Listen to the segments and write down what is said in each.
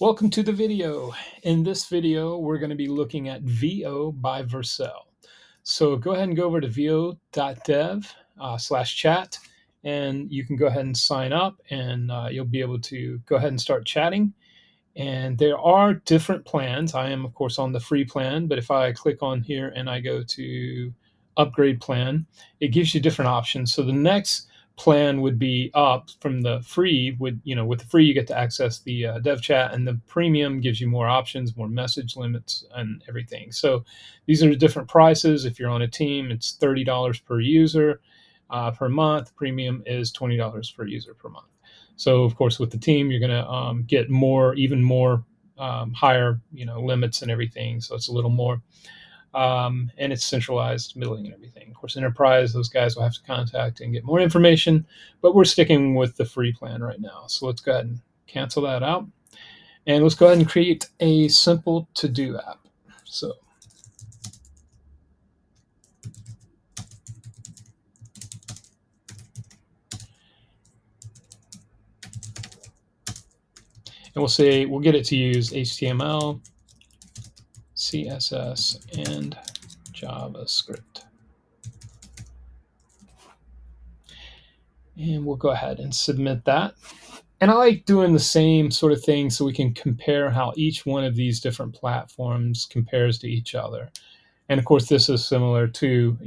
Welcome to the video. In this video, we're going to be looking at VO by Vercel. So go ahead and go over to vo.dev /chat, and you can go ahead and sign up, and you'll be able to go ahead and start chatting. And there are different plans. I am, of course, on the free plan, but if I click on here and I go to upgrade plan, it gives you different options. So the next plan would be up from the free. With the free, you get to access the dev chat, and the premium gives you more options, more message limits, and everything. So these are the different prices. If you're on a team, it's $30 per user per month. Premium is $20 per user per month. So of course, with the team, you're going to get even more higher, limits and everything. So it's a little more, and it's centralized billing and everything. Of course, enterprise, those guys will have to contact and get more information. But we're sticking with the free plan right now. So let's go ahead and cancel that out, and let's go ahead and create a simple to-do app. So. And we'll get it to use HTML, CSS, and JavaScript. And we'll go ahead and submit that. And I like doing the same sort of thing so we can compare how each one of these different platforms compares to each other. And of course, this is similar to,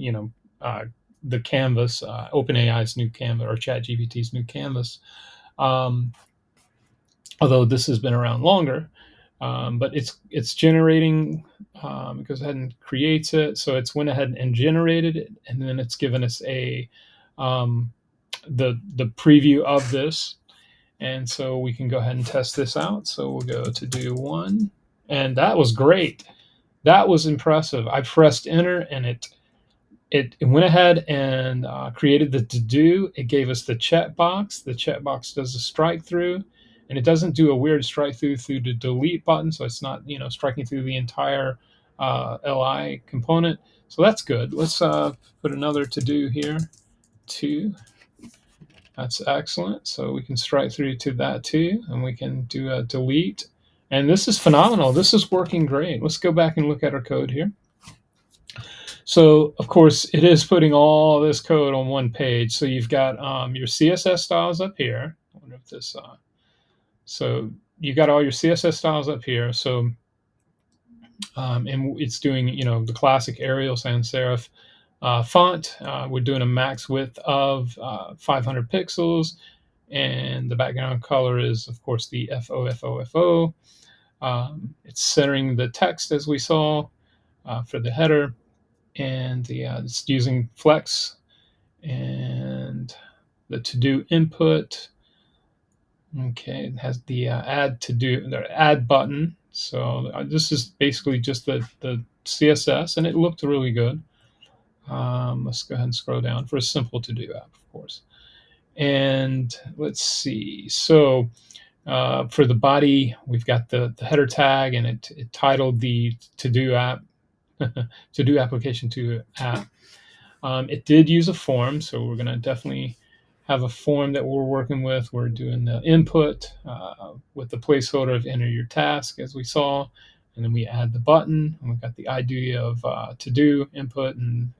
the Canvas, OpenAI's new Canvas, or ChatGPT's new Canvas. Although this has been around longer, but it's generating. It goes ahead and creates it. So it's went ahead and generated it, and then it's given us the preview of this. And so we can go ahead and test this out. So we'll go to do one, and that was great. That was impressive. I pressed enter, and it went ahead and created the to-do. It gave us the checkbox. The checkbox does a strike through, and it doesn't do a weird strike through the delete button. So it's not, striking through the entire LI component. So that's good. Let's put another to-do here, 2. That's excellent. So we can strike through to that too, and we can do a delete. And this is phenomenal. This is working great. Let's go back and look at our code here. So, of course, it is putting all this code on one page. So you've got your CSS styles up here. I wonder if this. So you got all your CSS styles up here. So, and it's doing, the classic Arial sans serif font. We're doing a max width of 500 pixels, and the background color is, of course, the FOFOFO. It's centering the text as we saw for the header, and it's using flex, and the to-do input. Okay, it has the add button. So this is basically just the CSS, and it looked really good. Let's go ahead and scroll down for a simple to-do app, of course. And let's see. So for the body, we've got the header tag, and it titled the to-do app, to-do application to app. It did use a form, so we're going to definitely have a form that we're working with. We're doing the input with the placeholder of enter your task, as we saw, and then we add the button, and we've got the ID of to-do input and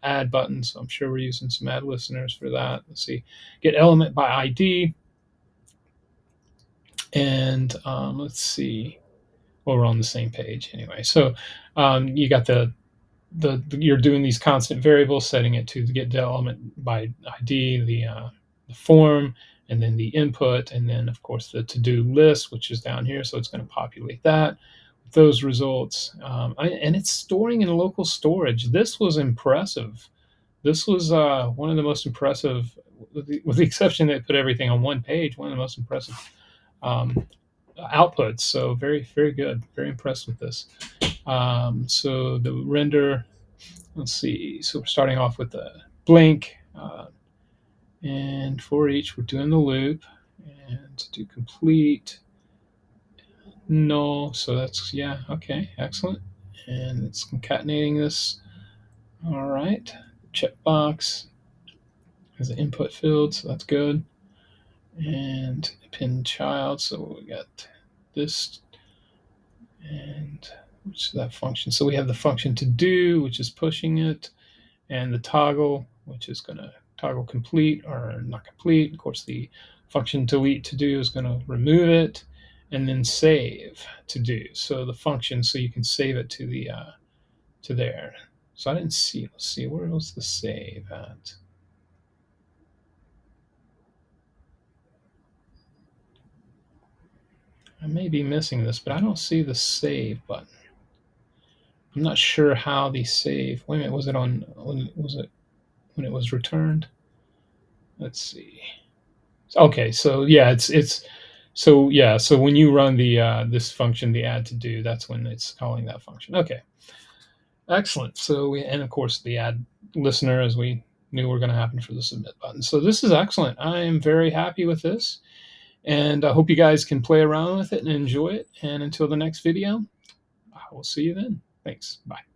add button. So I'm sure we're using some add listeners for that. Let's see, get element by ID, and let's see. Well, we're on the same page anyway. So you got you're doing these constant variables, setting it to get the element by ID, the form, and then the input, and then of course the to-do list, which is down here. So it's going to populate that with those results, and it's storing in local storage. This was impressive. This was one of the most impressive, with the exception that it put everything on one page. One of the most impressive outputs. So very, very good. Very impressed with this. So the render, let's see. So we're starting off with the blank, and for each we're doing the loop, and to do complete, no. So that's, yeah, okay, excellent. And it's concatenating this. All right, checkbox as an input field, so that's good. And pin child, so we got this, and which is that function. So we have the function to do, which is pushing it, and the toggle, which is going to toggle complete or not complete. Of course, the function delete to do is going to remove it, and then save to do. So the function, so you can save it to the to there. So I didn't see. Let's see, where was the save at? I may be missing this, but I don't see the save button. I'm not sure how the save. Wait a minute, was it on? Was it when it was returned? Let's see. Okay, so yeah, it's so yeah, so when you run the this function, the add to do, that's when it's calling that function. Okay, excellent. So we, and of course the add listener, as we knew were going to happen for the submit button. So this is excellent. I am very happy with this, and I hope you guys can play around with it and enjoy it. And until the next video, I will see you then. Thanks. Bye.